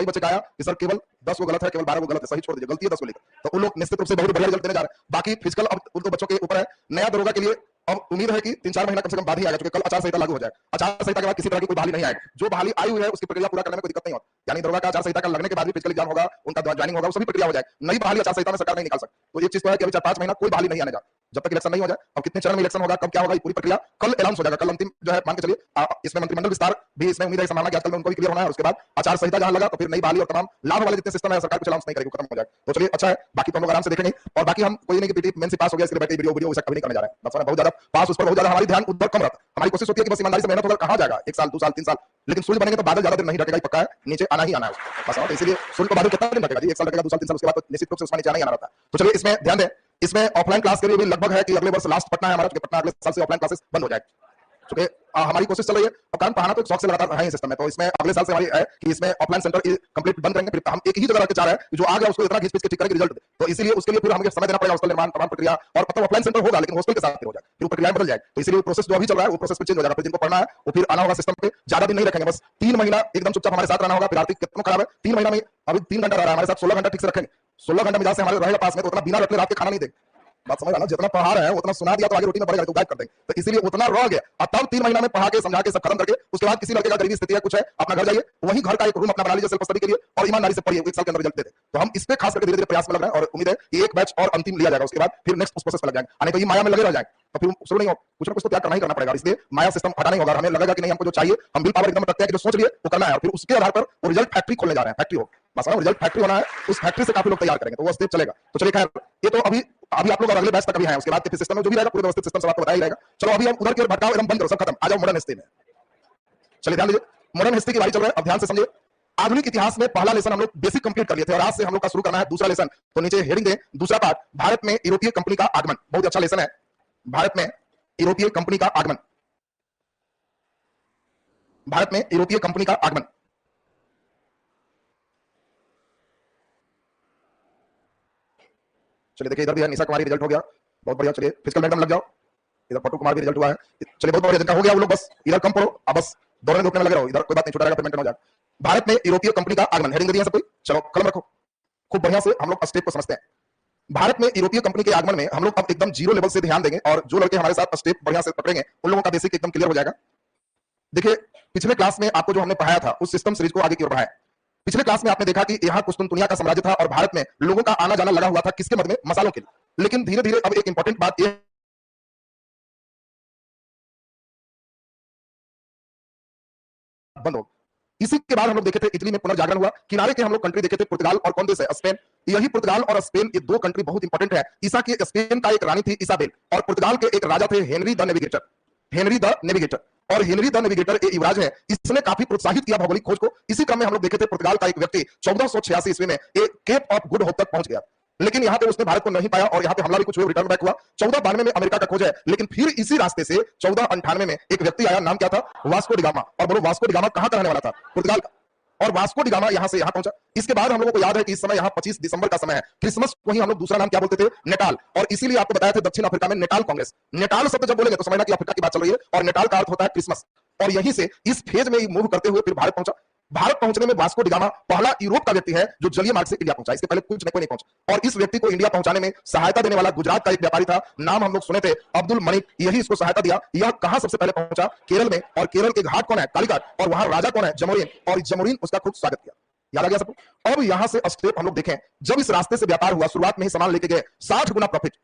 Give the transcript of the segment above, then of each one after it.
कई बच्चे कहा कि सर केवल 10 को गलत है, केवल 12 को गलत है, सही छोड़ दीजिए, गलती है 10 को लेकर। तो उन लोग निश्चित रूप से बहुत बढ़िया रिजल्ट देने जा रहे हैं। बाकी फिजिकल अब उन बच्चों के ऊपर है। नया दरोगा के लिए अब उम्मीद है कि 3-4 महीना कम से कम बाद ही आएगा, क्योंकि कल आचार संहिता लागू हो जाए। आचार संहिता के बाद किसी तरह की कोई बहाली नहीं आएगी। जो बहाली आई हुई है उसकी प्रक्रिया पूरा करने में कोई दिक्कत नहीं होती। यानी दरोगा का आचार संहिता का लगने के बाद भी फिजिकल एग्जाम होगा, उनका ज्वाइनिंग होगा, वो सभी प्रक्रिया हो जाए। नई बहाली आचार संहिता में सरकार नहीं निकाल सकती। तो एक चीज तो है कि अभी 4-5 महीना कोई बहाली नहीं आने जा, जब तक इलेक्शन नहीं हो जाए। अब कितने चरण में इलेक्शन होगा, कब क्या होगा, ये पूरी प्रक्रिया कल अनाउंस हो जाएगा। कल अंतिम जो है मान के चलिए इसमें मंत्रिमंडल विस्तार भी इसमें उम्मीद है, संभावना कि आजकल में उनको भी क्लियर होना है। उसके बाद आचार संहिता जहां लगा तो फिर नई बहाली और तमाम लाभ वाले जितने सिस्टम है सरकार कुछ अनाउंस नहीं करेगी, खत्म हो जाएगा। तो चलिए अच्छा है, बाकी तो हम लोग आराम से देखेंगे। और बाकी हम कोई नहीं कि पीटी मेन से पास हो गया इसके बैठे वीडियो वैसा कभी नहीं करने जा रहे हैं। बस बहुत ज्यादा पास उस पर बहुत ज्यादा हमारी ध्यान उधर कम रहता है। हमारी कोशिश होती है कि बस ईमानदारी से मेहनत होकर कहां जाएगा, 1 साल 2 साल 3 साल, लेकिन सूर्य बनेंगे तो बादल ज्यादा दिन नहीं रखेगा, पक्का है, नीचे आना ही आना है बस। तो इसलिए सूर्य को बादल कितना दिन रखेगा जी, 1 साल रखेगा, 2 साल 3 साल, उसके बाद तो निश्चित रूप से उसका नीचे आना ही आना रहता है। तो चलिए इसमें ध्यान दें। इसमें ऑफलाइन क्लास के लिए भी लगभग है कि अगले वर्ष लास्ट पटना है हमारा, क्योंकि पटना अगले साल से ऑफलाइन क्लासेस बंद हो जाएगी। क्योंकि हमारी कोशिश चल रही है, और काम पढ़ाना तो एक शौक से लगातार है सिस्टम में। तो इसमें अगले साल से हमारी है कि इसमें ऑफलाइन सेंटर कंप्लीट बंद करेंगे। फिर हम एक ही जगह रख के चाह रहे हैं कि जो आ गया उसको इतना घिस-पिस के ठीक करेंगे रिजल्ट। तो इसीलिए उसके लिए फिर हमें समय देना पड़ेगा, हॉस्टल निर्माण तमाम प्रक्रिया, और मतलब ऑफलाइन सेंटर होगा लेकिन हॉस्टल के साथ हो जाएगा, फिर प्रक्रियाएं बदल जाएगी। तो इसलिए प्रोसेस जो अभी चल रहा है वो प्रोसेस चेंज हो जाएगा। फिर जिनको पढ़ना है वो फिर आना होगा सिस्टम पे, ज्यादा दिन नहीं रखेंगे, बस 3 महीना एकदम चुपचाप हमारे साथ रहना होगा। फिर आर्थिक कितना खराब है, 3 महीना में अभी 3 घंटा रह रहा है हमारे साथ, 16 घंटा ठीक से रखेंगे। 16 घंटा में जैसे हमारे रहेगा पास में, तो उतना बिना रखे रात के खाना नहीं देंगे। बात समझ आना, जितना पढ़ा रहे हैं उतना सुना दिया तो आगे रूटीन में पड़ेगा, तो गाइड कर देंगे। तो इसीलिए उतना रह गया, और तब 3 महीना में पढ़ा के समझा के सब खत्म करके उसके बाद किसी लड़के का गरीबी स्थिति है कुछ है, अपना घर जाइए, वहीं घर का एक रूम अपना बना लीजिए सेल्फ स्टडी के लिए, और ईमानदारी से पढ़िए, 1 साल के अंदर रिजल्ट दे दे। तो हम इस पे खास करके धीरे-धीरे प्रयास में लग रहे हैं, और उम्मीद है कि एक बैच और अंतिम लिया जाएगा, उसके बाद फिर नेक्स्ट उस प्रोसेस पे लग जाएंगे। आने तो ये माया में लगे रह जाएंगे, तो फिर शुरू नहीं हो, कुछ ना कुछ तो त्याग करना ही करना पड़ेगा। इसलिए माया सिस्टम हटा नहीं होगा। हमें लगेगा कि नहीं, हमको जो चाहिए हम विल पावर एकदम रखते हैं कि जो सोच लिए वो करना है, और फिर उसके आधार पर वो रिजल्ट फैक्ट्री खोलने जा रहे हैं। फैक्ट्री हो बस, रिजल्ट फैक्ट्री होना है, उस फैक्ट्री से काफी लोग तैयार करेंगे, तो वो स्टेप चलेगा। तो चलिए खैर, ये तो अभी आप लोग अगले बैच तक भी हैं, उसके बाद फिर सिस्टम में जो भी रहेगा पूरे व्यवस्थित सिस्टम सब आपको बताया ही रहेगा। चलो अभी हम उधर की ओर भटकाओ एकदम बंद करो, सब खत्म, आ जाओ मॉडर्न हिस्ट्री में। चलिए ध्यान दीजिए, मॉडर्न हिस्ट्री की बारी चल रहा है, अब ध्यान से समझिए। आधुनिक इतिहास में पहला लेसन हम लोग बेसिक कंप्लीट कर लिए थे, और आज से हम लोग का शुरू करना है दूसरा लेसन। तो नीचे हेडिंग दें, दूसरा पार्ट, भारत में यूरोपीय कंपनी का आगमन। बहुत अच्छा लेसन है, भारत में यूरोपीय कंपनी का आगमन। भारत में यूरोपीय कंपनी का आगमन। चलिए देखिए, इधर भी है निशा कुमारी, रिजल्ट हो गया, बहुत बढ़िया। चलिए फिजिकल में एकदम लग जाओ, इधर पट्टू कुमार भी रिजल्ट हुआ है। चलिए बहुत बढ़िया, जिनका हो गया वो लोग बस इधर कम पढ़ो, अब बस दौड़ने धूपने में लगे रहो, इधर कोई बात नहीं, छूटा रहेगा, पेमेंट हो जाएगा। भारत में यूरोपीय कंपनी का आगमन, हेडिंग दे दिया सब कोई। चलो कलम रखो, खूब बढ़िया से हम लोग स्टेप को समझते हैं। भारत में यूरोपीय कंपनी के आगमन में हम लोग अब एकदम जीरो लेवल से ध्यान देंगे, और जो लड़के हमारे साथ स्टेप बढ़िया से पकड़ेंगे उन लोगों का बेसिक एकदम क्लियर हो जाएगा। देखिए पिछले क्लास में आपको जो हमने पढ़ाया था उस सिस्टम सीरीज को आगे की ओर बढ़ाया। पिछले क्लास में आपने देखा कि यहाँ कुस्तुनतुनिया का साम्राज्य था, और भारत में लोगों का आना जाना लगा हुआ था किसके मद में, मसालों के लिए। लेकिन धीरे धीरे अब एक इंपॉर्टेंट बात यह बंद हो। इसी के बाद हम लोग देखे थे इटली में पुनर्जागरण हुआ। किनारे के हम लोग कंट्री देखे थे पुर्तगाल और कौन देश है, स्पेन। यही पुर्तगाल और स्पेन, ये 2 कंट्री बहुत इंपॉर्टेंट है। ईसा के स्पेन का एक रानी थी इसाबेल, और पुर्तगाल के एक राजा थे Henry the navigator. Henry the navigator, और हेनरी द नेविगेटर ये युवराज है, इसने काफी प्रोत्साहित किया भौगोलिक खोज को। इसी क्रम में हम लोग देखे थे पुर्तगाल का एक व्यक्ति 1486 ईस्वी में एक केप ऑफ गुड होप तक पहुंच गया, लेकिन यहां पे उसने भारत को नहीं पाया, और यहां पे हमला भी कुछ हुआ, रिटर्न बैक हुआ। 1492 में अमेरिका का खोज है, लेकिन फिर इसी रास्ते से 1498 में एक व्यक्ति आया, नाम क्या था, वास्को डी गामा। और बोलो वास्को डी गामा कहां का रहने वाला था, पुर्तगाल का, और वास्को डी गामा यहां से यहां पहुंचा। इसके बाद हम लोगों को याद है कि इस समय यहां 25 दिसंबर का समय है, क्रिसमस को ही हम लोग दूसरा नाम क्या बोलते थे, नेटाल। और इसीलिए आपको बताया था दक्षिण अफ्रीका में नेटाल कांग्रेस। नेटाल शब्द जब बोलेंगे तो समझना कि अफ्रीका की बात चल रही है, और नेटाल का अर्थ होता है क्रिसमस। और यहीं से इस फेज में मूव करते हुए फिर भारत पहुंचा। भारत पहुंचने में वास्को डी गामा पहला यूरोप का व्यक्ति है जो जलीय मार्ग से इंडिया पहुंचा, इसके पहले कुछ कोई नहीं पहुंचा। और इस व्यक्ति को इंडिया पहुंचाने में सहायता देने वाला गुजरात का एक व्यापारी था, नाम हम लोग सुने थे अब्दुल मलिक, यही इसको सहायता दिया। यह कहां सबसे पहले पहुंचा, केरल में, और केरल के घाट कौन है, कालीघाट, और वहां राजा कौन है, जमोरिन, और जमोरिन उसका खूब स्वागत किया। याद आ गया सबको। अब यहां से स्टेप हम लोग देखें, जब इस रास्ते से व्यापार हुआ, शुरुआत में ही सामान लेके गए, 60 गुना प्रॉफिट।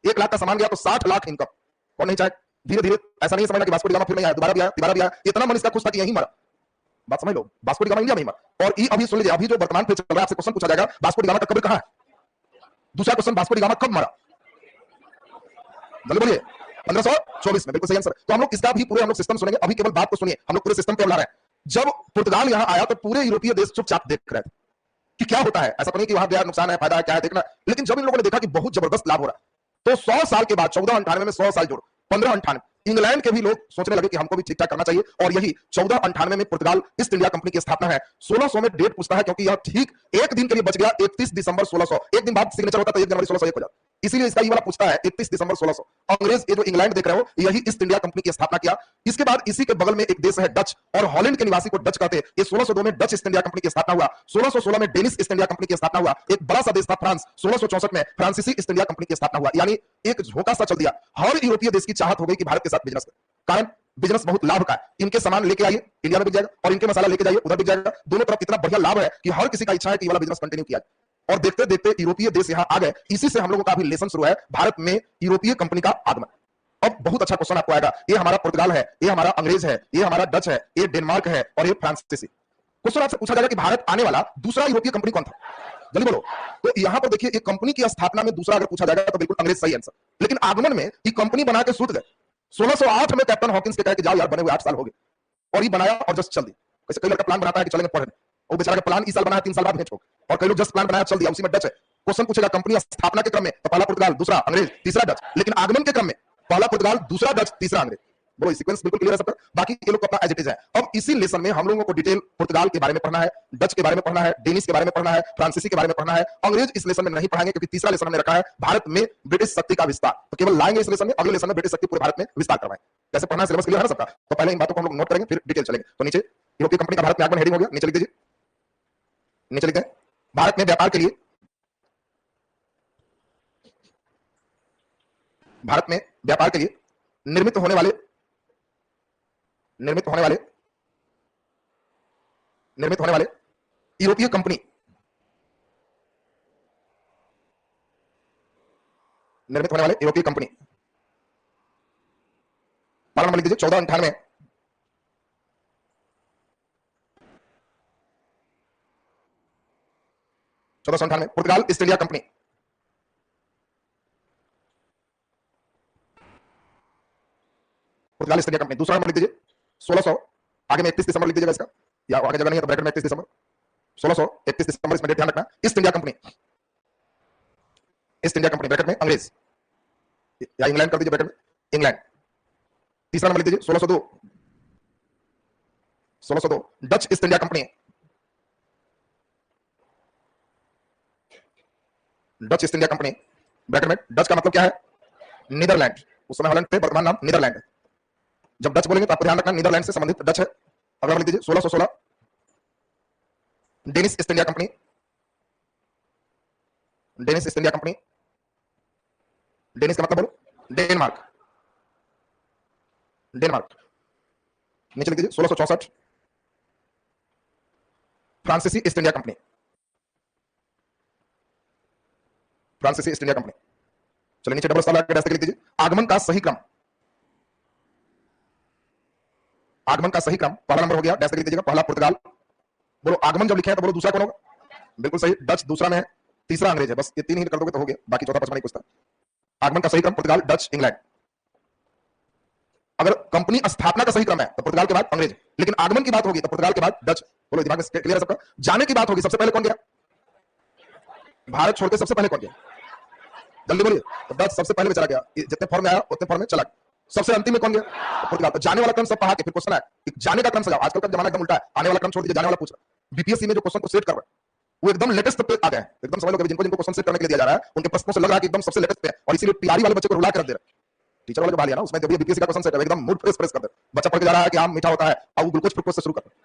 1 लाख का सामान गया तो 60 लाख इनकम, कौन नहीं चाहे। धीरे धीरे ऐसा नहीं समझना कि वास्को डी गामा फिर नहीं आया, दोबारा भी आया, तिबारा भी आया, इतना मन इसका खुश था कि यहीं मरा। बात समझ लो, वास्को डी गामा इंडिया में ही मरा। और ये अभी सुन लीजिए, अभी जो वर्तमान पे चल रहा है, आपसे क्वेश्चन पूछा जाएगा वास्को डी गामा का कब्र कहां है। दूसरा क्वेश्चन, वास्को डी गामा कब मरा, जल्दी बोलिए। 1524 में, बिल्कुल सही आंसर। तो हम लोग इसका भी पूरे हम लोग सिस्टम सुनेंगे, अभी केवल बात को सुनिए, हम लोग पूरे सिस्टम पे बुला रहे हैं। जब पुर्तगाल यहां आया तो पूरे यूरोपीय देश चुपचाप देख रहे थे कि क्या होता है। ऐसा तो नहीं कि वहां गया नुकसान है, फायदा है, क्या है देखना। लेकिन जब इन लोगों ने देखा कि बहुत जबरदस्त लाभ हो रहा है, तो 100 साल के बाद 1498 में 100 साल जोड़ 1598, इंग्लैंड के भी लोग सोचने लगे कि हमको भी ठीक ठाक करना चाहिए। और यही 1498 में पुर्तगाल ईस्ट इंडिया कंपनी की स्थापना है। 1600 में डेट पूछता है, क्योंकि यह ठीक एक दिन के लिए बच गया, 31 दिसंबर 1600। एक दिन बाद सिग्नेचर होता तो 1 जनवरी 1601 हो जाता। इसीलिए इसका ये वाला पूछता है 31 दिसंबर 1600। अंग्रेज ये जो इंग्लैंड देख रहे हो, यही ईस्ट इंडिया कंपनी की स्थापना किया। इसके बाद इसी के बगल में एक देश है डच, और हॉलैंड के निवासी को डच कहते हैं। ये 1602 में डच ईस्ट इंडिया कंपनी की स्थापना हुआ। 1616 में डेनिश ईस्ट इंडिया कंपनी की स्थापना हुआ। एक बड़ा सा देश था फ्रांस, 1664 में फ्रांसीसी ईस्ट इंडिया कंपनी की स्थापना हुआ। यानी एक झोंका सा चल दिया। हर यूरोपीय देश की चाहत हो गई कि भारत के साथ बिजनेस करें, कारण बिजनेस बहुत लाभ का है। इनके सामान लेके आइए, इंडिया में बिक जाएगा, और इनके मसाला लेके जाइए, उधर बिक जाएगा। दोनों तरफ इतना बढ़िया लाभ है कि हर किसी का इच्छा है कि वाला बिजनेस कंटिन्यू किया जाए। और देखते देखते यूरोपीय देश यहां आ गए। इसी से हम लोगों का भी लेसन शुरू है, भारत में यूरोपीय कंपनी का आगमन। अब बहुत अच्छा क्वेश्चन आपको आएगा, ये हमारा पुर्तगाल है, ये हमारा अंग्रेज है, ये हमारा डच है, ये डेनमार्क है, और ये फ्रांसीसी। क्वेश्चन आपसे पूछा जाएगा कि भारत आने वाला दूसरा यूरोपीय कंपनी कौन था? जल्दी बोलो। तो यहां पर देखिए, एक कंपनी की स्थापना में दूसरा अगर पूछा जाएगा तो बिल्कुल अंग्रेज सही आंसर। लेकिन आगमन में ये कंपनी बना के सूत गए। 1608 में कैप्टन हॉकिंस के कहे कि जाओ यार, बने हुए 8 साल हो गए, और ये बनाया और जस्ट चल दी। कैसे कई लड़का प्लान बनाता है कि चलेंगे पढ़ने, वो बेचारा का प्लान इस साल बनाया, 3 साल बाद भेज छोड़, और कई लोग जस्ट प्लान बनाया चल दिया, उसी में डच है। क्वेश्चन पूछेगा कंपनी स्थापना के क्रम में तो पहला पुर्तगाल, दूसरा अंग्रेज, तीसरा डच, लेकिन आगमन के क्रम में पहला पुर्तगाल, दूसरा डच, तीसरा अंग्रेज। बोलो, सीक्वेंस बिल्कुल क्लियर है सबका? बाकी ये लोग अपना एज इट इज है। अब इसी लेसन में हम लोगों को डिटेल पुर्तगाल के बारे में पढ़ना है, डच के बारे में पढ़ना है, डेनिश के बारे में पढ़ना है, फ्रांसीसी के बारे में पढ़ना है। अंग्रेज इस लेसन में नहीं पढ़ाएंगे, क्योंकि तीसरा लेसन हमने रखा है भारत में ब्रिटिश शक्ति का विस्तार। तो केवल लाएंगे इस लेसन में, अगले लेसन में ब्रिटिश शक्ति पूरे भारत में विस्तार करवाएं। कैसे पढ़ना है, सिलेबस क्लियर है ना सबका? तो पहले इन बातों को हम लोग नोट करेंगे, फिर डिटेल चलेंगे। तो नीचे यूरोपीय कंपनी का भारत में आगमन हेडिंग हो गया, नीचे लिख दीजिए। नीचे लिखते हैं, भारत में व्यापार के लिए, भारत में व्यापार के लिए निर्मित होने वाले यूरोपीय कंपनी, पारा नंबर लिख दीजिए 1498। 1498 पुर्तगाल ईस्ट इंडिया कंपनी। पुर्तगाल ईस्ट इंडिया कंपनी। दूसरा नंबर लिख दीजिए 1600, आगे में 31 दिसंबर लिख दीजिएगा इसका, या आगे जगह नहीं है तो ब्रैकेट में 31 दिसंबर, 1631 दिसंबर, इसमें डेट ध्यान रखना। East India company, east India company bracket में अंग्रेज, या इंग्लैंड कर दीजिए ब्रैकेट में, इंग्लैंड। तीसरा नंबर लिख दीजिए 1602, 1602 Dutch east India company, Dutch east India company bracket में। डच का मतलब क्या है? नीदरलैंड। उस समय हॉलैंड थे, वर्तमान नाम नीदरलैंड है। जब डच बोलेंगे तो आपको ध्यान रखना नीदरलैंड से संबंधित डच है। अगला लिख दीजिए 1616 Danish east India company, Danish east India company. Danish का मतलब बोलो? Denmark, Denmark. नीचे लिख दीजिए 1664 फ्रांसीसी ईस्ट इंडिया कंपनी, फ्रांसीसी ईस्ट इंडिया कंपनी। चलिए नीचे डबल स्टार लगा के लिख दीजिए। आगमन का सही क्रम, आगमन का सही क्रम पहला नंबर हो गया, डैश लिख दीजिएगा, पहला पुर्तगाल। बोलो आगमन जब लिखे हैं तो बोलो दूसरा कौन होगा? बिल्कुल सही, डच दूसरा में है, तीसरा अंग्रेज है। बस ये तीन ही कर दोगे तो हो गया, बाकी चौथा पांचवा नहीं पूछता। आगमन का सही क्रम पुर्तगाल, डच, इंग्लैंड। अगर कंपनी स्थापना का सही क्रम है तो पुर्तगाल के बाद अंग्रेज, लेकिन आगमन की बात होगी तो पुर्तगाल के बाद डच। बोलो दिमाग में क्लियर है सबका? जाने की बात होगी सबसे पहले कौन गया? भारत छोड़ के सबसे पहले कौन गया? जल्दी बोलिए। तो डच सबसे पहले चला गया, जितने फॉर्म में आया उतने फॉर्म में चला गया। सबसे अंतिम में कौन गया? पुर्तगाल। तो जाने वाला क्रम सब पढ़ा के फिर क्वेश्चन है जाने का क्रम सजाओ। आजकल का जमाना एकदम उल्टा है, आने वाला क्रम छोड़ दीजिए, जाने वाला पूछ रहा है। बीपीएससी में जो क्वेश्चन को सेट कर रहा है वो एकदम लेटेस्ट पे आ गया है। एकदम समझ लो कि जिनको क्वेश्चन सेट करने के लिए दिया जा रहा है उनके प्रश्नों से लग रहा है कि एकदम सबसे लेटेस्ट पे है, और इसीलिए पीआरई वाले बच्चे को रुला कर दे रहा है। टीचर वाले को बा लिया ना, उसमें जब ये बीपीएससी का क्वेश्चन सेट है एकदम मूड फ्रेश कर दे। बच्चा पढ़ के जा रहा है कि आम मीठा होता है, अब वो ग्लूकोज फ्रुक्टोज से शुरू करता है,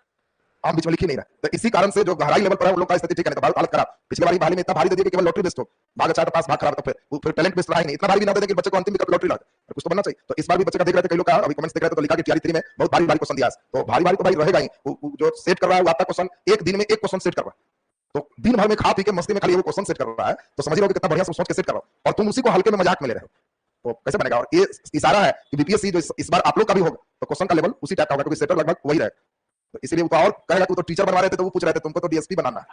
आम बीच में लिख ही नहीं रहा। तो इसी कारण से जो गहराई लेवल पर है उन लोग का स्थिति ठीक है, नहीं तो हालत खराब। पिछली बार भारी में इतना भारी दे दिया कि केवल लॉटरी बेस्ड हो, भाग अच्छा तो पास, भाग खराब तो फिर टैलेंट बेस्ड रहा ही नहीं। इतना भारी भी ना दे कि बच्चे को अंतिम में लॉटरी लगा, कुछ तो बनना चाहिए। तो इस बार भी बच्चे का देख रहे थे, कई लोग का अभी कमेंट्स देख रहे थे तो लिखा कि टीआरई 3 में बहुत भारी भारी क्वेश्चन दिया है। तो भारी भारी तो भाई रहेगा ही, जो सेट कर रहा है वो आपका क्वेश्चन एक दिन में एक क्वेश्चन सेट कर रहा है। तो दिन भर में खा पी के मस्ती में खाली वो क्वेश्चन सेट कर रहा है, तो समझ लो कि कितना बढ़िया सोच के सेट कर रहा हो, और तुम उसी को हल्के में मजाक में ले रहे हो, तो कैसे बनेगा? और ये इशारा है कि बीपीएससी जो इस बार आप लोग का भी होगा तो क्वेश्चन का लेवल उसी टाइप का होगा, क्योंकि सेटर लगभग वही रहे। तो इसलिए वो और कहेगा कि तो टीचर बनवा रहे थे तो वो पूछ रहे थे तुमको तो डीएसपी बनाना है,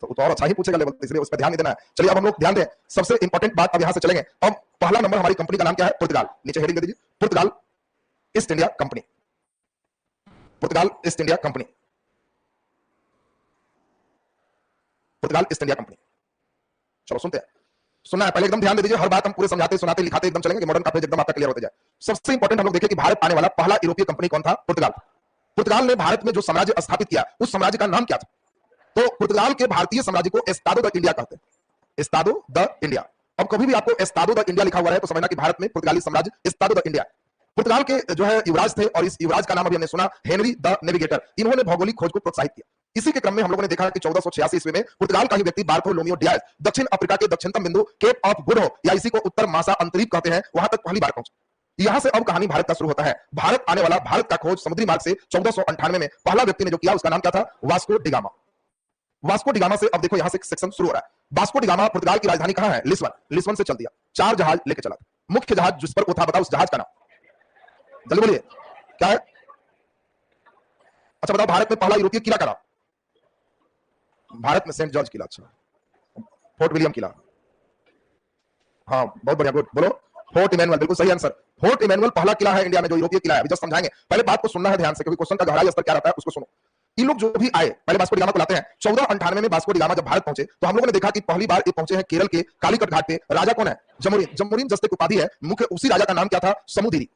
तो वो तो और अच्छा ही पूछेगा लेवल, इसलिए उस पर ध्यान नहीं देना है। चलिए अब हम लोग ध्यान दें, सबसे इंपॉर्टेंट बात अब यहां से चलेंगे। अब पहला नंबर हमारी कंपनी का नाम क्या है? पुर्तगाल। नीचे हेडिंग दे दीजिए, पुर्तगाल ईस्ट इंडिया कंपनी, पुर्तगाल ईस्ट इंडिया कंपनी, पुर्तगाल ईस्ट इंडिया कंपनी। चलो सुनते हैं, सुनना है पहले एकदम ध्यान दे दीजिए। हर बात हम पूरे समझाते सुनाते लिखाते एकदम चलेंगे कि मॉडर्न का पेज एकदम आपका क्लियर होते जाए। सबसे इंपॉर्टेंट हम लोग देखें कि भारत आने वाला पहला यूरोपीय कंपनी कौन था? पुर्तगाल। पुर्तगाल ने भारत में जो साम्राज्य स्थापित किया उस साम्राज्य का नाम क्या था? तो पुर्तगाल के भारतीय साम्राज्य को एस्टाडो द इंडिया कहते हैं, एस्टाडो द इंडिया। अब कभी भी आपको एस्तादो द इंडिया लिखा हुआ है तो समझना कि भारत में पुर्तगाली साम्राज्य एस्तादो द इंडिया। पुर्तगाल के जो है युवराज थे और इस युवराज का नाम अभी हमने सुना हेनरी द नेविगेटर। इन्होंने भौगोलिक खोज को प्रोत्साहित किया। इसी के क्रम में हम लोगों ने देखा कि 1486 ईस्वी में पुर्तगाल का ही व्यक्ति बार्थोलोमियो डियाज दक्षिण अफ्रीका के दक्षिणतम बिंदु केप ऑफ गुड होप या इसी को उत्तर मासा अंतरीप कहते हैं, वहां तक पहली बार पहुंचे। यहां से अब कहानी भारत का शुरू होता है। भारत आने वाला भारत का खोज समुद्री मार्ग से 1498 में पहला व्यक्ति ने जो किया उसका नाम क्या था? Vasco da Gama. वास्को डिगामा से अब देखो यहां से सेक्शन शुरू हो रहा है। वास्को डिगामा पुर्तगाल की राजधानी कहां है? लिस्बन। लिस्बन से चल दिया, 4 जहाज लेके चला। मुख्य जहाज जिस पर वो था, बताओ उस जहाज का नाम, जल्दी बोलिए क्या है? अच्छा बताओ, भारत में पहला यूरोपीय किला का नाम? भारत में सेंट जॉर्ज किला। अच्छा, फोर्ट विलियम किला। हाँ बहुत बढ़िया, गुड, बोलो। फोर्ट इमैनुअल, बिल्कुल सही आंसर। फोर्ट इमैनुअल पहला किला है इंडिया में जो यूरोपीय किला है। अभी जस्ट समझाएंगे, पहले बात को सुनना है ध्यान से क्योंकि क्वेश्चन का गहराई स्तर क्या रहता है उसको सुनो। ये लोग जो भी आए पहले वास्को डिगामा को लाते हैं। 1498 में वास्को डिगामा जब भारत पहुंचे तो हम लोगों ने देखा कि पहली बार ये पहुंचे हैं केरल के कालीकट घाट पे। राजा कौन है? जमोरिन। जमोरिन जस्ट एक उपाधि है, मुख्य उसी राजा का नाम क्या था? समुद्री।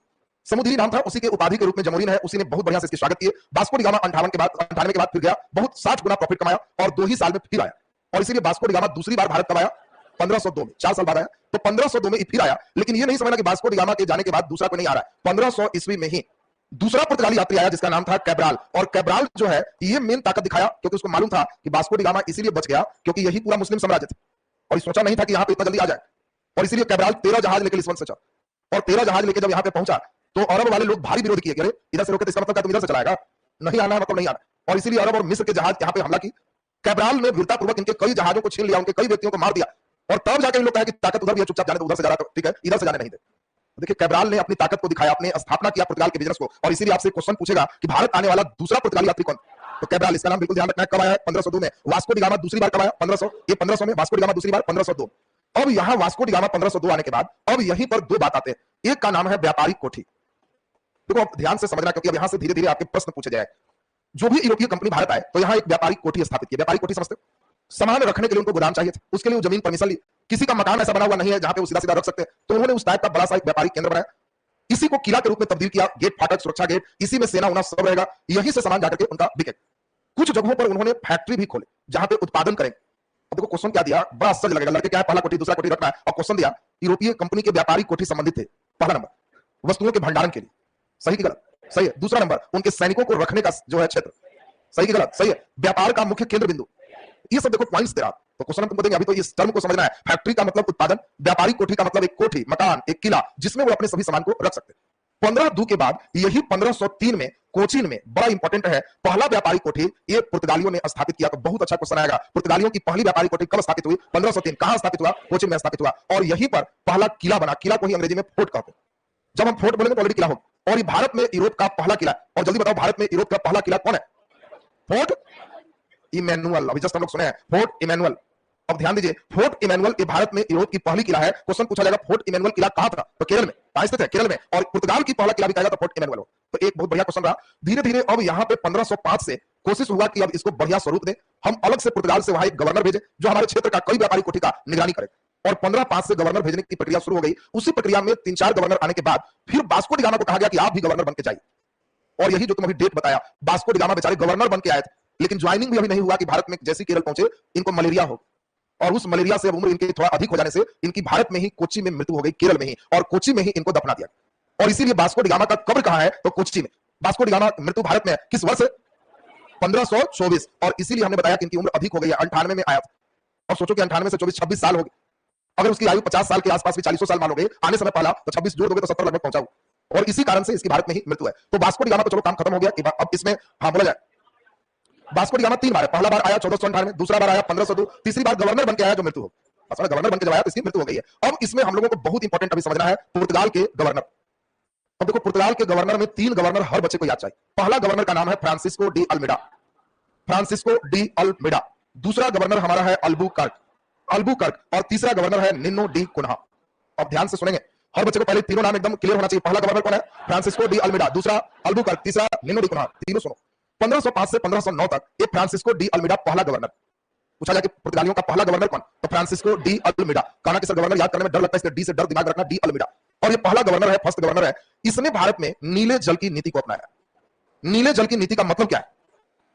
समुद्री नाम था, उसी के उपाधि के रूप में जमोरिन है। उसी ने बहुत बढ़िया से इसके स्वागत किए। वास्को डिगामा 98 के बाद फिर गया, बहुत 60 गुना प्रॉफिट कमाया और 2 ही साल में फिर आया। और इसीलिए वास्को डिगामा दूसरी बार भारत कब आया? 1502 में, 4 साल बाद आया। तो 1502 में फिर आया, लेकिन ये नहीं समझना कि वास्को डिगामा के जाने के बाद दूसरा कोई नहीं आ रहा है। 1500 ईस्वी में ही दूसरा पुर्तगाली यात्री आया जिसका नाम था कैब्राल। और कैब्राल जो है ये मेन ताकत दिखाया क्योंकि उसको मालूम था कि वास्को डिगामा इसीलिए बच गया क्योंकि यही पूरा मुस्लिम साम्राज्य था और सोचा नहीं था कि यहां पे इतना जल्दी आ जाए। और इसीलिए कैब्राल 13 जहाज लेकर लिस्बन से चला। और 13 जहाज लेकर जब यहां पे पहुंचा तो अरब वाले लोग भारी विरोध किए, इधर से रोके तो इसका मतलब तुम इधर से चलाएगा, नहीं आना है मतलब नहीं आना। और इसीलिए अरब और मिस्र के जहाज यहां पे हमला की। कैब्राल ने वीरतापूर्वक इनके कई जहाजों को छीन लिया, उनके कई व्यक्तियों को मार दिया। और तब जाकर इन लोग कहा कि ताकत उधर भी है, चुपचाप जाने तो उधर से जा रहा, ठीक है, इधर से जाने नहीं दे। देखिए कैब्राल ने अपनी ताकत को दिखाया, अपने स्थापना किया पुर्तगाल के बिजनेस को। और इसीलिए आपसे क्वेश्चन पूछेगा कि भारत आने वाला दूसरा पुर्तगाली यात्री कौन? तो कैब्राल, इसका नाम बिल्कुल ध्यान रखना है। कब आया? 1502 में। वास्को डिगामा दूसरी बार कब आया? 1500। ये 1500 में, वास्को डिगामा दूसरी बार 1502। अब यहां वास्को डिगामा 1502 आने के बाद अब यहीं पर 2 बात आते हैं। एक का नाम है व्यापारिक कोठी। देखो अब ध्यान से समझना क्योंकि अब यहां से धीरे धीरे आपके प्रश्न पूछे जाए। जो भी यूरोपीय कंपनी भारत आए तो यहां एक व्यापारिक कोठी स्थापित की। व्यापारिक कोठी समझते हो? सामान रखने के लिए उनको गोदाम चाहिए था, उसके लिए वो जमीन परमिशन ली। किसी का मकान ऐसा बना हुआ नहीं है जहां पे वो सीधा सीधा रख सकते, तो उन्होंने उस टाइप का बड़ा सा एक व्यापारिक केंद्र बनाया। इसी को किला के रूप में तब्दील किया। गेट फाटक, सुरक्षा गेट, इसी में सेना उना सब रहेगा, यहीं से सामान जाकर के उनका बिके। कुछ जगहों पर उन्होंने फैक्ट्री भी खोले जहां पे उत्पादन करेंगे। अब देखो क्वेश्चन क्या दिया, बड़ा आश्चर्य लगेगा। लड़के क्या है, पहला कोठी दूसरा कोठी रखना है, और क्वेश्चन दिया यूरोपीय कंपनी के व्यापारिक कोठी संबंधित थे। पहला नंबर वस्तुओं के भंडारण के लिए, सही की गलत? सही है। दूसरा नंबर उनके सैनिकों को रखने का जो है क्षेत्र, सही की गलत? सही है। व्यापार का मुख्य केंद्र बिंदु, ये सब देखो पॉइंट्स दे रहा। तो क्वेश्चन हम तुमको देंगे, अभी तो इस टर्म को समझना है। फैक्ट्री का मतलब उत्पादन, व्यापारिक कोठी का मतलब एक कोठी, मकान, एक किला जिसमें वो अपने सभी सामान को रख सकते। 1502 के बाद यही 1503 में कोचीन में, बड़ा इंपॉर्टेंट है, पहला व्यापारिक कोठी ये पुर्तगालियों ने स्थापित किया। तो बहुत अच्छा क्वेश्चन आएगा, पुर्तगालियों की पहली व्यापारिक कोठी कब स्थापित हुई? 1503। कहां स्थापित हुआ? कोचीन में स्थापित हुआ। और यहीं पर पहला किला बना। किला को ही अंग्रेजी में फोर्ट कहते हैं। जब हम फोर्ट बोलेंगे तो ऑलरेडी किला होगा। और ये भारत में यूरोप का पहला किला। और जल्दी बताओ भारत में यूरोप का पहला किला कौन है? Fort Emmanuel. अभी जस्ट हम लोग सुने हैं फोर्ट इमैनुअल। अब ध्यान दीजिए, फोर्ट इमैनुअल ये भारत में यूरोप की पहली किला है। क्वेश्चन पूछा जाएगा फोर्ट इमैनुअल किला कहां था? तो केरल में। कहां स्थित है? केरल में। और पुर्तगाल की पहला किला भी कहा जाता फोर्ट इमैनुअल हो। तो एक बहुत बढ़िया क्वेश्चन रहा। धीरे धीरे अब यहां पे 1505 से कोशिश हुआ कि अब इसको बढ़िया स्वरूप दे, हम अलग से पुर्तगाल से वहां एक गवर्नर भेजे जो हमारे क्षेत्र का कई व्यापारिक कोठी का निगरानी करे। और 1505 से गवर्नर भेजने की प्रक्रिया शुरू हो गई। उसी प्रक्रिया में 3-4 गवर्नर आने के बाद फिर वास्को डिगामा को कहा गया कि आप भी गवर्नर बन के जाइए। और यही जो तुम अभी डेट बताया, वास्को डिगामा बेचारे गवर्नर बन के आए थे, लेकिन ज्वाइनिंग भी अभी नहीं हुआ कि भारत में जैसे केरल पहुंचे इनको मलेरिया हो। और उस मलेरिया से उम्र इनकी थोड़ा अधिक हो जाने से इनकी भारत में ही कोच्चि में मृत्यु हो गई, केरल में ही, और कोच्चि में ही इनको दफना दिया। और इसीलिए वास्को डिगामा का कब्र कहां है? तो कोच्चि में। वास्को डिगामा मृत्यु भारत में है, किस वर्ष? 1524। और इसीलिए हमने बताया कि इनकी उम्र अधिक हो गई है, 98 में आया था। और सोचो कि 98 से 24, 26 साल हो गए। अगर उसकी आयु 50 साल के आसपास भी 40 साल मान लोगे, आने समय पहला, तो 26 जोड़ दोगे तो 70 लगभग पहुंचा। और इसी कारण से इसकी भारत में ही मृत्यु है। तो वास्को डिगामा को चलो काम खत्म हो गया। अब इसमें हाँ बोला जाए, वास्को डिगामा 3 बार है। पहला बार आया 1498 में, दूसरा बार आया 1502, तीसरी बार गवर्नर बन के आया जो मृत्यु हो। असल गवर्नर बन के जब आया तो इसकी मृत्यु हो गई है। अब इसमें हम लोगों को बहुत इंपॉर्टेंट अभी समझना है पुर्तगाल के गवर्नर। अब देखो पुर्तगाल के गवर्नर में 3 गवर्नर हर बच्चे को याद चाहिए। पहला गवर्नर का नाम है Francisco de Almeida, Francisco de Almeida. दूसरा गवर्नर हमारा है अल्बुकर्क, अल्बुकर्क। और तीसरा गवर्नर है निनो डी कुन्हा। अब ध्यान से सुनेंगे, हर बच्चे को पहले तीनों नाम एकदम क्लियर होना चाहिए। पहला गवर्नर कौन है? फ्रांसिस्को डी अल्मेडा, दूसरा अल्बुकर्क, तीसरा निनो डी कुन्हा। तीनों सुनो। 1505 से 1509 तक ये फ्रांसिस्को डी अल्मेडा पहला गवर्नर। पूछा जाए कि पुर्तगालियों का पहला गवर्नर कौन? तो फ्रांसिस्को डी अल्मेडा। कहना कि सर गवर्नर याद करने में डर लगता है, इसलिए डी से डर दिमाग रखना, डी अल्मेडा। और ये पहला गवर्नर है, फर्स्ट गवर्नर है। इसने भारत में नीले जल की नीति को अपनाया। नीले जल की नीति का मतलब क्या है?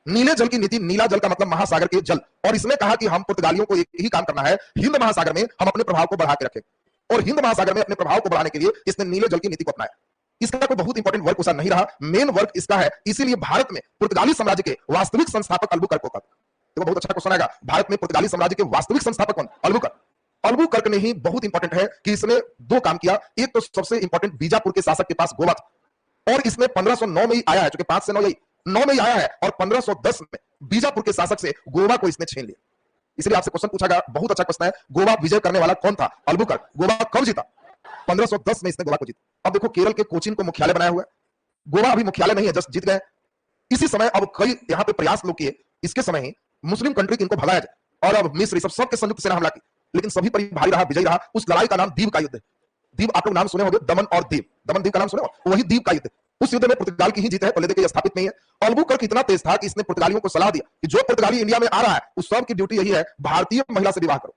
नीले जल की नीति, नीला जल का मतलब महासागर के जल, और इसने कहा कि हम पुर्तगालियों को एक ही काम करना है, हिंद महासागर में हम अपने प्रभाव को बढ़ा के रखें, और हिंद महासागर में अपने प्रभाव को बढ़ाने के लिए इसने नीले जल की नीति को अपनाया। इसका कोई बहुत इंपॉर्टेंट वर्क उसका नहीं रहा, मेन वर्क इसका है, इसीलिए भारत में पुर्तगाली साम्राज्य के वास्तविक संस्थापक अल्बुकर्क को कहते हैं। देखो बहुत अच्छा क्वेश्चन आएगा, भारत में पुर्तगाली साम्राज्य के वास्तविक संस्थापक कौन? अल्बुकर्क। अल्बुकर्क ने ही, बहुत इंपॉर्टेंट है कि इसने दो काम किया, एक तो सबसे इंपॉर्टेंट बीजापुर के शासक के पास गोवा था, और इसने 1509 में ही आया है, चूंकि 5 से 9 यही 9 में ही आया है, और 1510 में बीजापुर के शासक से गोवा को इसने छीन लिया। इसलिए आपसे क्वेश्चन पूछा गया, बहुत अच्छा क्वेश्चन है, गोवा विजय करने वाला कौन था? अल्बुकर्क। गोवा कब जीता? 1510 में इसने गोवा को जीता। अब देखो केरल के कोचीन को मुख्यालय बनाया हुआ है, गोवा अभी मुख्यालय नहीं है, जस्ट जीत गए। इसी समय अब कई यहां पे प्रयास लोग किए, इसके समय ही मुस्लिम कंट्री इनको भगाया जाए, और अब मिस्र सब सबके संयुक्त सेना हमला की, लेकिन सभी पर भारी रहा, विजयी रहा। उस लड़ाई का नाम दीव का युद्ध है। दीव आप लोग नाम सुने होंगे, दमन और दीव, दमन दीव का नाम सुने हो, वही दीव का युद्ध। उस युद्ध में पुर्तगाल की ही जीत है, पहले देखिए स्थापित नहीं है। अल्बुकर्क इतना तेज था कि इसने पुर्तगालियों को सलाह दिया कि जो पुर्तगाली इंडिया में आ रहा है उस सब की ड्यूटी यही है, भारतीय महिला से विवाह करो।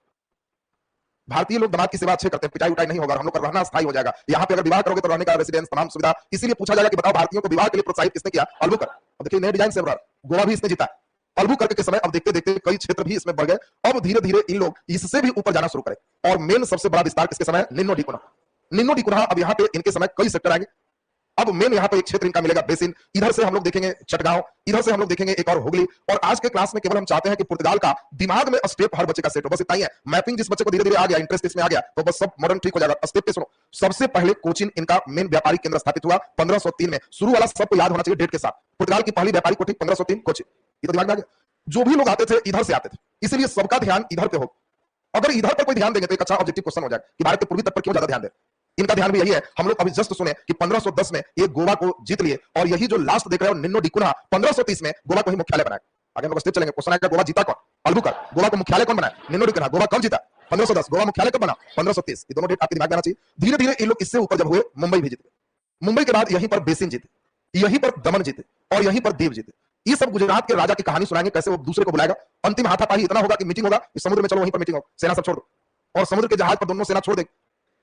भारतीय लोग दामाद की सेवा अच्छे करते हैं, पिटाई उटाई नहीं होगा, हम लोग का रहना स्थायी हो जाएगा। यहाँ पे अगर विवाह करोगे तो रहने का रेसिडेंस तमाम सुविधा। इसीलिए पूछा जाएगा कि बताओ भारतीयों को विवाह के लिए प्रोत्साहित किसने किया? अल्बुकर्क। अब देखिए नए डिजाइन से गोवा भी इसने जीता। अल्बुकर्क के समय अब देखते देखते कई क्षेत्र भी इसमें बढ़ गए। अब धीरे धीरे इन लोग इससे भी ऊपर जाना शुरू करें, और मेन सबसे बड़ा विस्तार किसके समय? निन्नो डी कुन्हा। निन्नो डी कुन्हा, अब यहाँ पे इनके समय कई सेक्टर आएंगे। अब मेन यहाँ पे एक क्षेत्र इनका मिलेगा बेसिन, इधर से हम लोग देखेंगे चटगांव, इधर से हम लोग देखेंगे एक और हुगली। और आज के क्लास में केवल हम चाहते हैं कि पुर्तगाल का दिमाग में स्टेप हर बच्चे का सेट हो, बस इतना ही है। मैपिंग जिस बच्चे को धीरे धीरे आ गया, इंटरेस्ट इसमें आ गया, तो बस सब मॉडर्न ठीक हो जाएगा। स्टेप पे सुनो, सबसे पहले कोचीन इनका मेन व्यापारिक केंद्र स्थापित हुआ 1503 में। शुरू वाला सबको याद होना चाहिए डेट के साथ। पुर्तगाल की पहली व्यापारिक कोठी 1503 कोची, ये तो दिमाग में आ गया। जो भी लोग आते थे इधर से आते थे, इसलिए सबका ध्यान इधर पे हो। अगर इधर पर कोई ध्यान देंगे तो एक अच्छा ऑब्जेक्टिव क्वेश्चन हो जाएगा कि भारत के पूर्वी तट पर क्यों ज्यादा ध्यान दे। इनका ध्यान भी यही है। हम लोग अभी जस्ट सुने कि 1510 में ये गोवा को जीत लिए, और यही जो लास्ट देख रहे हो निन्नो डी कुन्हा 1530 में गोवा को ही मुख्यालय बनाया। आगे हम लोग स्टेप चलेंगे, क्वेश्चन आएगा गोवा जीता कौन? अल्बुकर्क। गोवा को मुख्यालय कौन बनाया? निन्नो डी कुन्हा। गोवा कब जीता? 1510। गोवा मुख्यालय कब बना? 1530। ये दोनों डेट आपके दिमाग में आना चाहिए। धीरे धीरे ये लोग इससे ऊपर जब हुए, मुंबई भी जीते। मुंबई के बाद यहीं पर बेसिन जीते, यहीं पर दमन जीते, और यहीं पर दीव जीते। ये सब गुजरात के राजा की कहानी सुनाएंगे, कैसे वो दूसरे को बुलाएगा। अंतिम हाथापाई इतना होगा कि मीटिंग होगा, इस समुद्र में चलो वहीं पर मीटिंग हो, सेना सब छोड़ दो, और समुद्र के जहाज पर दोनों सेना छोड़ देंगे,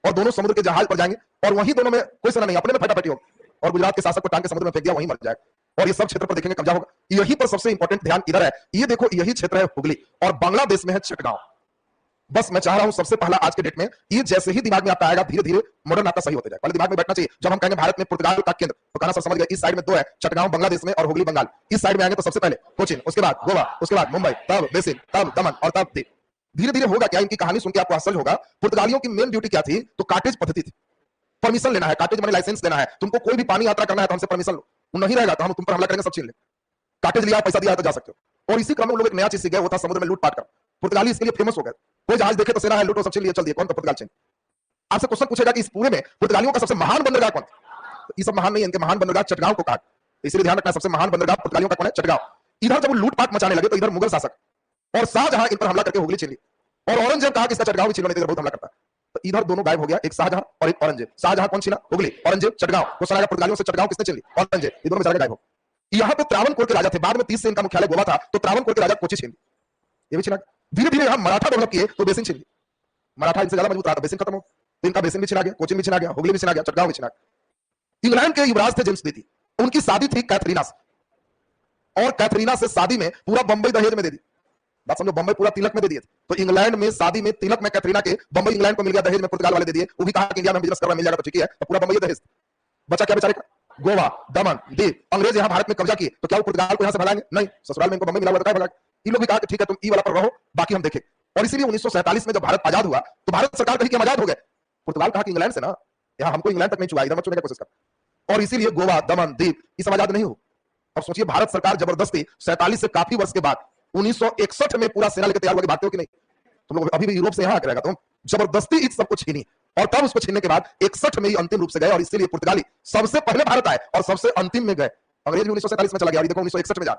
और दोनों समुद्र के जहाज पर जाएंगे, और वहीं दोनों में कोई सेना नहीं, अपने में फटाफटी होगी, और गुजरात के शासक को टांग के समुद्र में फेंक दिया, वहीं मर जाएगा। और ये सब क्षेत्र पर देखेंगे कब्जा होगा। यहीं पर सबसे इंपॉर्टेंट ध्यान इधर है, ये देखो यही क्षेत्र है हुगली, और बांग्लादेश में है चटगांव। बस मैं चाह रहा हूं सबसे पहला आज के डेट में, ये जैसे ही दिमाग में आपका आएगा धीरे धीरे मॉडर्न आपका सही होते जाए। पहले दिमाग में बैठना चाहिए, जब हम कहेंगे भारत में पुर्तगाल का केंद्र, तो कहना सब समझ गए। इस साइड में दो है, चटगांव बांग्लादेश में और हुगली बंगाल। इस साइड में आएंगे तो सबसे पहले कोचीन, उसके बाद गोवा, उसके बाद मुंबई, तब बेसिन, तब दमन, और तब दीव। धीरे धीरे होगा क्या, इनकी कहानी सुन के आपको आश्चर्य होगा। पुर्तगालियों की मेन ड्यूटी क्या थी? तो काटेज पद्धति थी, परमिशन लेना है, काटेज माने लाइसेंस लेना है। तुमको कोई भी पानी यात्रा करना है तो हमसे परमिशन लो, वो नहीं रहेगा तो हम तुम पर हमला करेंगे, सब छीन ले। काटेज लिया, पैसा दिया तो जा सकते हो। और इसी क्रम में लोग एक नया चीज सीख गए, वो था समुद्र में लूटपाट कर। पुर्तगाली इसके लिए फेमस हो गए, कोई जहाज देखे तो सेना है, लूटो सब छीन लिए, चल दिए। कौन? तो पुर्तगाल छीन। आपसे क्वेश्चन पूछेगा कि इस पूरे में पुर्तगालियों का सबसे महान बंदरगाह कौन? तो ये सब महान नहीं है, इनके महान बंदरगाह चटगांव को कहा, इसलिए ध्यान रखना सबसे महान बंदरगाह पुर्तगालियों का कौन है? चटगांव। इधर जब वो लूटपाट मचाने लगे तो इधर मुगल शासक और शाहजहां इन पर हमला करके हुगली छीन ली, और औरंगजेब कहा कि इसका चटगांव भी छीनो, नहीं तो बहुत हमला करता है। तो इधर दोनों गायब हो गया, एक शाहजहां और एक औरंगजेब। शाहजहां कौन छीना? हुगली, औरंगजेब चटगांव। क्वेश्चन आएगा पुर्तगालियों से चटगांव किसने छीन ली? औरंगजेब। ये दोनों बेचारे गायब हो। यहाँ पे त्रावणकोर के राजा थे, बाद में 30 से इनका मुख्यालय गोवा था, तो त्रावणकोर के राजा कोची छीन ली, ये भी छीना। धीरे धीरे यहाँ मराठा डेवलप किए तो बेसिन छीन ली, मराठा इनसे ज्यादा मजबूत रहा था, बेसिन खत्म हो, तो इनका बेसिन भी छिना गया, कोचिन भी छिना गया, हुगली भी छिना गया, चटगांव भी छिना गया। इंग्लैंड के युवराज थे जेम्स द्वितीय, उनकी शादी थी कैथरीना से, और कैथरीना से शादी में पूरा बंबई दहेज में दे दी। बात समझो, बंबई पूरा तिलक में दे दिए। तो इंग्लैंड में शादी में तिलक में कैथरीना के बंबई इंग्लैंड को मिल गया, दहेज में पुर्तगाल वाले दे दिए। वो भी कहा कि इंडिया में बिजनेस करना मिल जाएगा तो ठीक है, तो पूरा बंबई दहेज। बचा क्या बेचारे का? गोवा, दमन, दीव। अंग्रेज यहाँ भारत में कब्जा किए तो क्या वो पुर्तगाल को यहाँ से भगाएंगे? नहीं, ससुराल में इनको बंबई मिला हुआ, भगा। ये लोग भी कहा कि ठीक है तुम ई वाला पर रहो, बाकी हम देखें। और इसीलिए 1947 में जब भारत आजाद हुआ तो भारत सरकार कही कि हम आजाद हो गए। पुर्तगाल कहा कि इंग्लैंड से ना, यहाँ हमको इंग्लैंड तक नहीं छुआ, इधर मत छूने की कोशिश कर। और इसीलिए गोवा, दमन, दीव ये सब आजाद नहीं हो। अब सोचिए भारत सरकार जबरदस्ती 47 से काफी वर्ष के बाद 1961 में पूरा सेना लेकर तैयार होकर भागते हो कि नहीं? तुम लोग अभी भी यूरोप से यहाँ आकर रहेगा, तुम जबरदस्ती इस सबको छीनी, और तब उसको छीनने के बाद 61 में ही अंतिम रूप से गए। और इसीलिए पुर्तगाली सबसे पहले भारत आए और सबसे अंतिम में गए। अंग्रेज भी 1947 में चला गया, देखो 1961 में जा।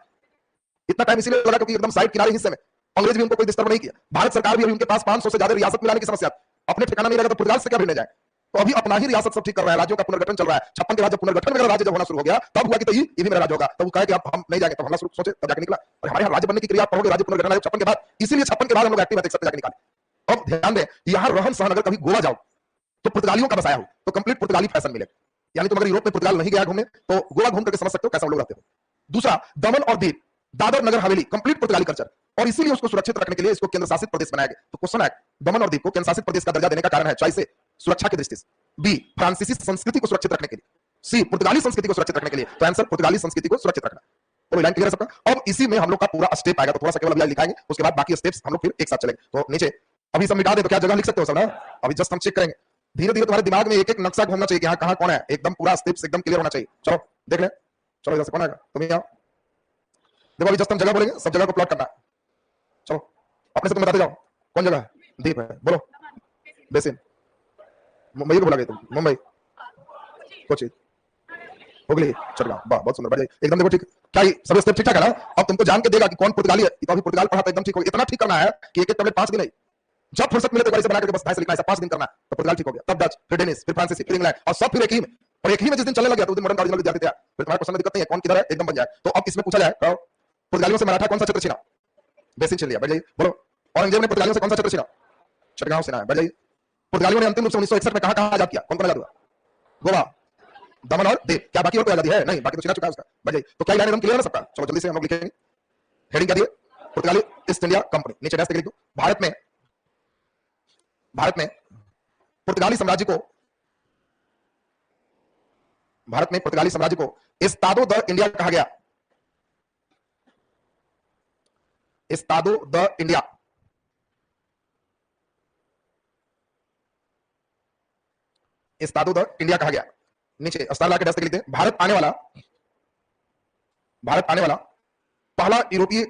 इतना टाइम इसीलिए लगा क्योंकि एकदम साइड किनारे हिस्से में अंग्रेज भी उनको कोई डिस्टर्ब नहीं किया। भारत सरकार भी अभी उनके पास 500 से ज्यादा रियासत मिलाने की समस्या, अपने ठिकाना नहीं रहेगा तो पुर्तगाल से क्या भिड़ने जाए। तो अभी अपना ही रियासत सब ठीक कर रहा है, राज्यों का पुनर्गठन चल रहा है। 56 के बाद जब पुनर्गठन में राज्य जब होना शुरू हो गया तब हुआ कि तो ये भी मेरा राज्य होगा, तब वो कहे कि अब हम नहीं जाएंगे, तब हमला शुरू सोचे, तब जाके निकला। और हमारे यहाँ राज्य बनने की क्रिया पढ़ोगे, राज्य पुनर्गठन आयोग 56 के बाद, इसीलिए 56 के बाद हम लोग एक्टिव जाके निकाले। अब ध्यान दें, यहाँ रहन सहन अगर कभी गोवा जाओ तो पुर्तगालियों का बसाया हो तो कंप्लीट पुर्तगाली फैशन मिलेगा। यानी तुम अगर यूरोप में पुर्तगाल नहीं गया घूमने तो गोवा घूम करके समझ सकते हो कैसा लोग रहते हो। दूसरा, दमन और दीव, दादर नगर हवेली कंप्लीट पुर्तगाली कल्चर, और इसीलिए उसको सुरक्षित रखने के लिए इसको केंद्र शासित प्रदेश बनाया गया। तो क्वेश्चन है, दमन और दीव को केंद्र शासित प्रदेश का दर्जा देने का कारण है चॉइस ए सुरक्षा की दृष्टि से, बी फ्रांसीसी संस्कृति को सुरक्षित रखने के लिए, सी पुर्तगाली संस्कृति को सुरक्षित रखने के लिए। तो आंसर पुर्तगाली संस्कृति को सुरक्षित रखना। तो लाइन क्लियर है सबका। अब इसी में हम लोग का पूरा स्टेप आएगा, तो थोड़ा सा केवल अभी लिखाएंगे, उसके बाद बाकी स्टेप्स हम लोग फिर एक साथ चलेंगे। तो नीचे अभी सब मिटा दे तो क्या जगह लिख सकते हो सब ना, अभी जस्ट हम चेक करेंगे। धीरे धीरे तुम्हारे दिमाग में एक एक नक्शा घूमना चाहिए कि हाँ कहाँ कौन है, एकदम पूरा स्टेप्स एकदम क्लियर होना चाहिए। चलो देख ले, चलो इधर से कौन आएगा, तुम ही आओ। देखो अभी जस्ट हम जगह बोलेंगे, सब जगह को प्लॉट करना है। चलो अपने से तुम बताते जाओ कौन जगह है। दीप है, बोलो। बेसिन, मुंबई को बोला गया तुम, मुंबई कोची, हुगली, चटगांव, वाह बहुत सुंदर, बढ़िया एकदम। देखो ठीक, क्या सब स्टेप ठीक ठाक है ना। अब तुमको जान के देगा कि कौन पुर्तगाली है। तो अभी पुर्तगाल पढ़ा तो एकदम ठीक हो गया। इतना ठीक करना है कि एक एक टैबलेट 5 दिन नहीं, जब फुर्सत मिले तो गाड़ी से बना के बस 2.5 लिखना है, 5 दिन करना है तो पुर्तगाल ठीक हो गया। तब डच, फिर डेनिस, फिर फ्रांसीसी, फिर इंग्लैंड, और सब फिर एक ही में। और एक ही में जिस दिन चलने लग गया तो उस दिन मॉडर्न ओरिजिनल विद्यार्थी तैयार। फिर तुम्हारे क्वेश्चन में दिक्कत नहीं है, कौन किधर है एकदम बन जाए। तो अब इसमें पूछा जाए पुर्तगालियों से मराठा कौन सा क्षेत्र छीना, बेसिन छीन लिया, बढ़ जाइए बोलो। औरंगजेब ने पुर्तगालियों से कौन सा क्षेत्र छीना, चटगांव से ना, बढ़ जाइए। पुर्तगालियों ने अंतिम रूप से 1961 में कहां आजाद किया, कौन कौन आजाद हुआ, गोवा, दमन और दीव। क्या बाकी और कोई आजादी है नहीं, बाकी तो छिना चुका है उसका, बढ़ जाइए। तो क्या लाइन एकदम क्लियर है सबका। चलो जल्दी से हम लोग लिखेंगे। हेडिंग क्या दिए, पुर्तगाली ईस्ट इंडिया कंपनी। नीचे डैश लिख दो, भारत में पुर्तगाली साम्राज्य को एस्तादो द इंडिया कहा गया। Estado the India, Estado the India कहा गया। नीचे स्टार लाके डैश लिखते हैं, भारत आने वाला पहला यूरोपीय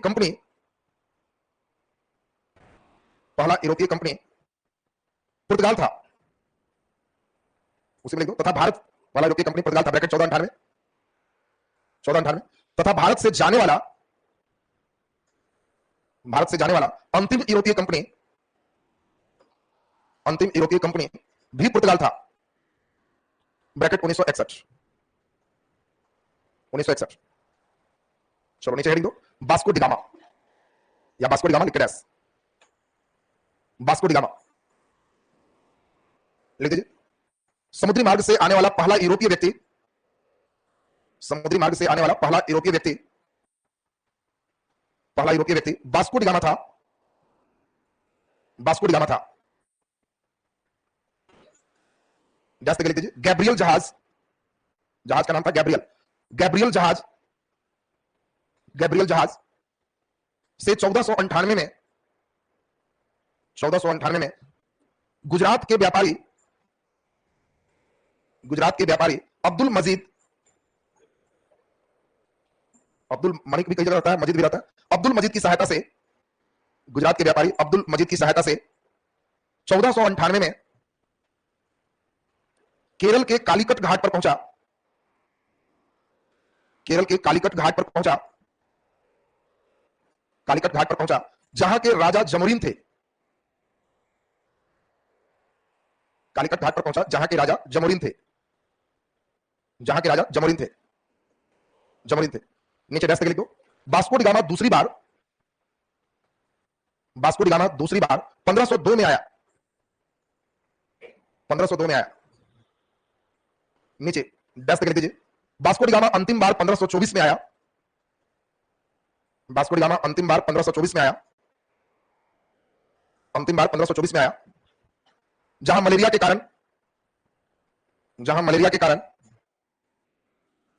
कंपनी पुर्तगाल था, उसी में लिख दो। तथा भारत वाला यूरोपीय कंपनी पुर्तगाल था, ब्रैकेट 1498, तथा भारत से जाने वाला अंतिम यूरोपीय कंपनी भी पुर्तगाल था, ब्रैकेट 1961। चलो नीचे हेडिंग दो, वास्को डी गामा या वास्को डी गामा लिख के डैश, वास्को डी गामा लिख दीजिए। समुद्री मार्ग से आने वाला पहला यूरोपीय व्यक्ति वास्को डी गामा था। जैसे लिख दीजिए, गैब्रियल जहाज का नाम था गैब्रियल जहाज से 1498 में गुजरात के व्यापारी अब्दुल मलिक भी कई जगह रहता है, मजीद भी रहता है। अब्दुल मजीद की सहायता से, गुजरात के व्यापारी अब्दुल मजीद की सहायता से 1498 में केरल के कालीकट घाट पर पहुंचा, जहां के राजा जमोरीन थे। कालीकट घाट पर पहुंचा जहां के राजा जमोरीन थे। नीचे डैश लिख दो, वास्को डी गामा दूसरी बार 1502 में आया। नीचे डैश लिख दीजिए, वास्को डी गामा अंतिम बार 1524 में आया। जहां मलेरिया के कारण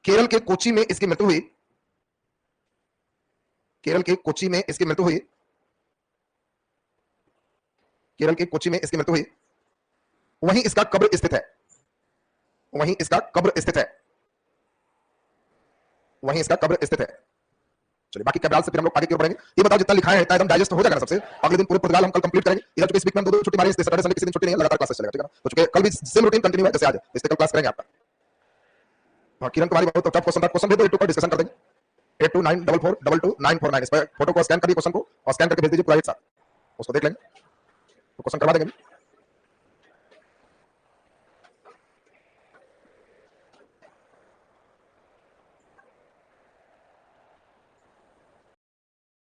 केरल के कोची में इसकी मृत्यु हुई। वहीं इसका कब्र स्थित है। चलिए बाकी कैब्राल से फिर हम लोग आगे की ओर बढ़ेंगे। ये बताओ जितना लिखा है एकदम डाइजेस्ट हो जाएगा ना सबसे। अगले दिन पूरे पुर्तगाल हम कल कंप्लीट करेंगे। इधर चूंकि इस वीक में हम 2 छुट्टी मारी, सैटरडे संडे किसी दिन छुट्टी नहीं है, लगातार क्लासेस चलेगा, ठीक है ना। तो चूंकि कल भी सेम रूटीन कंटिन्यू है जैसे आज, इस पे कल क्लास करेंगे आपका। हाँ किरण कुमारी बहुत टफ क्वेश्चन भेज दो, 8 पर डिस्कशन कर देंगे। 8294422949 इस पर फोटो को स्कैन करिए क्वेश्चन को, और स्कैन करके भेज दीजिए पूरा एक साथ, उसको देख लेंगे तो क्वेश्चन करवा देंगे।